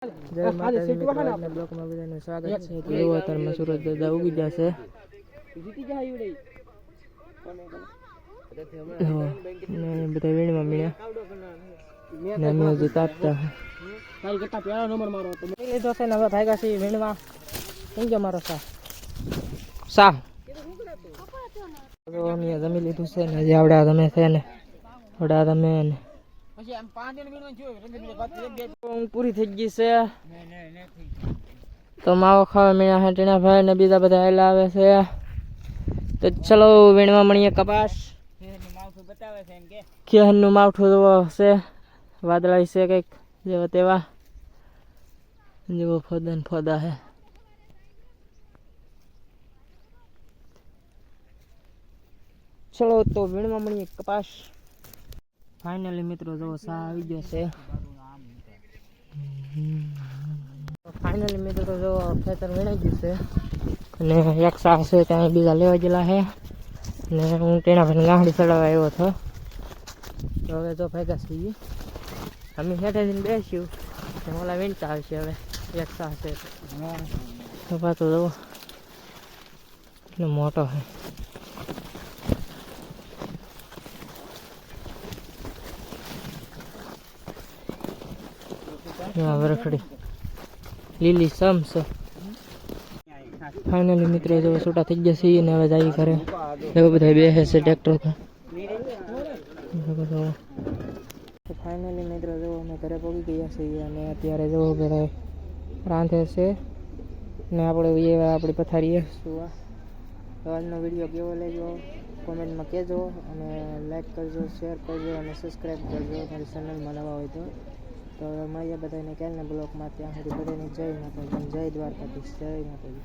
જય માતાજી મિત્રો, આજના બ્લોકમાં બધાનું સ્વાગત છે. તો જુઓ અત્યારમાં સુરજ દાદા ઉગી જશે. બધા વીણમાં મળ્યા ને અમે હજી તાપતા લીધો છે ને હવે ભાગ્યા છીએ વીણવા. કેમ કે મારો સા અમે જમી લીધું છે ને હજી આવડ્યા તમે છે ને આવડ્યા તમે ને પૂરી થઈ ગઈ છે. તો માવો ખાવા મળ્યા છે ટીણા ભાઈ ને બીજા બધા આવેલા આવે છે. તો ચલો વીણવા મળીએ કપાસ. ખેહરનું માવઠું જેવો છે, વાદળાઈ છે કંઈક જેવા તેવા જેવો ફોદા ને ફોદા છે. ચલો તો વીણવા મળીએ કપાસ. ફાઇનલી મિત્રો જો સા આવી ગયો છે. ફાઇનલી મિત્રો જો ખેતર વીણાઈ ગયું છે અને એક સા છે ત્યાં બીજા લેવા ગયેલા છે ને હું તેના ભાઈને ગાંડી ચડાવવા આવ્યો હતો. તો હવે જો ભેગા છીએ અમે હેઠે જઈને બેસ્યું ઓલા વીણતા આવશે. હવે એક સા છે તો પાછો જવો એટલો મોટો છે. વરખડી લીલી સમ છે. ફાઇનલી મિત્રો જો છૂટા થઈ ગયા છીએ ને હવે જાય ઘરે. એવા બધા બેસે છે ટ્રેક્ટર પર. ફાઇનલી મિત્રો જો અમે ઘરે પહોંચી ગયા છીએ અને અત્યારે જો ઘરે રાંધે છે ને આપણે આપણી પથારીએ સુવા. આજનો વિડીયો કેવો લાગ્યો કોમેન્ટમાં કહેજો અને લાઈક કરજો, શેર કરજો અને સબસ્ક્રાઈબ કરજો મારી ચેનલમાં નવા હોય તો. તો મળીએ બધાને ક્યારના બ્લોગમાં. ત્યાં સુધી બધાને જય માતાજી, જય દ્વારકાધીશ, જય માતાજી.